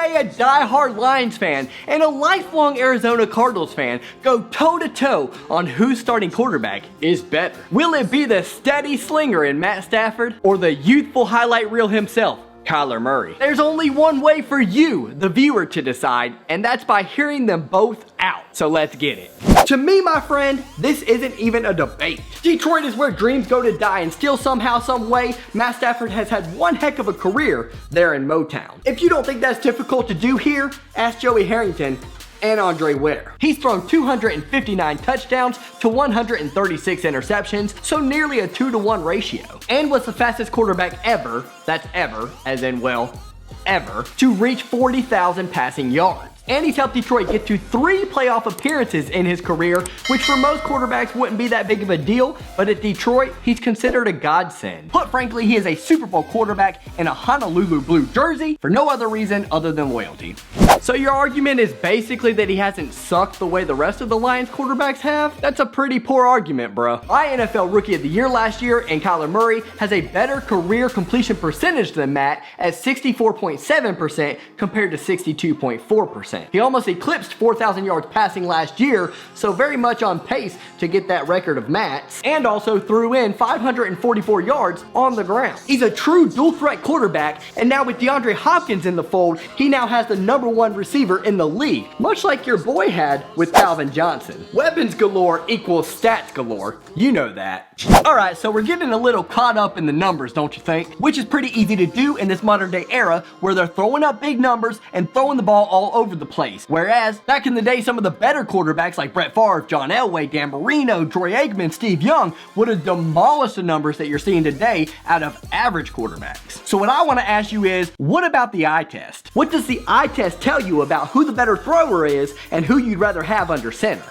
aka a die-hard Lions fan and a lifelong Arizona Cardinals fan, go toe-to-toe on whose starting quarterback is better. Will it be the steady slinger in Matt Stafford or the youthful highlight reel himself, Kyler Murray? There's only one way for you, the viewer, to decide, and that's by hearing them both out. So let's get it. To me, my friend, this isn't even a debate. Detroit is where dreams go to die, and still somehow, some way, Matt Stafford has had one heck of a career there in Motown. If you don't think that's difficult to do here, ask Joey Harrington and Andre Witter. He's thrown 259 touchdowns to 136 interceptions, so nearly a 2-to-1 ratio, and was the fastest quarterback ever, that's ever, as in, well, ever, to reach 40,000 passing yards. And he's helped Detroit get to 3 playoff appearances in his career, which for most quarterbacks wouldn't be that big of a deal, but at Detroit, he's considered a godsend. Put frankly, he is a Super Bowl quarterback in a Honolulu blue jersey for no other reason other than loyalty. So your argument is basically that he hasn't sucked the way the rest of the Lions quarterbacks have? That's a pretty poor argument, bro. My NFL Rookie of the Year last year, and Kyler Murray, has a better career completion percentage than Matt at 64.7% compared to 62.4%. He almost eclipsed 4,000 yards passing last year, so very much on pace to get that record of Matt's, and also threw in 544 yards on the ground. He's a true dual threat quarterback, and now with DeAndre Hopkins in the fold, he now has the #1 receiver in the league, much like your boy had with Calvin Johnson. Weapons galore equals stats galore. You know that. Alright, so we're getting a little caught up in the numbers, don't you think? Which is pretty easy to do in this modern day era where they're throwing up big numbers and throwing the ball all over the place. Whereas, back in the day, some of the better quarterbacks like Brett Favre, John Elway, Dan Marino, Troy Aikman, Steve Young would have demolished the numbers that you're seeing today out of average quarterbacks. So what I want to ask you is, what about the eye test? What does the eye test tell you about who the better thrower is and who you'd rather have under center?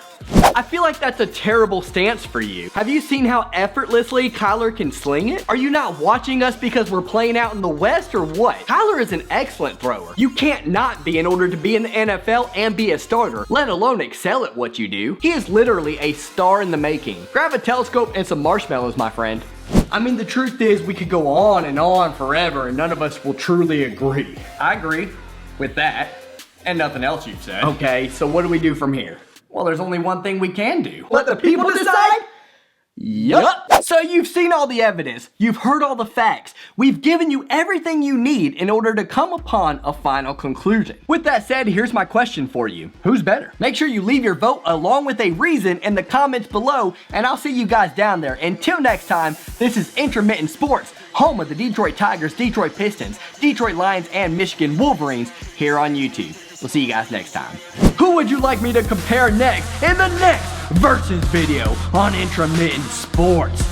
I feel like that's a terrible stance for you. Have you seen how effortlessly Kyler can sling it? Are you not watching us because we're playing out in the West or what? Kyler is an excellent thrower. You can't not be in order to be in the NFL and be a starter, let alone excel at what you do. He is literally a star in the making. Grab a telescope and some marshmallows, my friend. I mean, the truth is we could go on forever and none of us will truly agree. I agree with that and nothing else you've said. Okay, so what do we do from here? Well, there's only one thing we can do. Let the people decide? Yup. So you've seen all the evidence. You've heard all the facts. We've given you everything you need in order to come upon a final conclusion. With that said, here's my question for you. Who's better? Make sure you leave your vote along with a reason in the comments below, and I'll see you guys down there. Until next time, this is Intermittent Sports, home of the Detroit Tigers, Detroit Pistons, Detroit Lions, and Michigan Wolverines here on YouTube. We'll see you guys next time. Who would you like me to compare next in the next versus video on Intermittent Sports?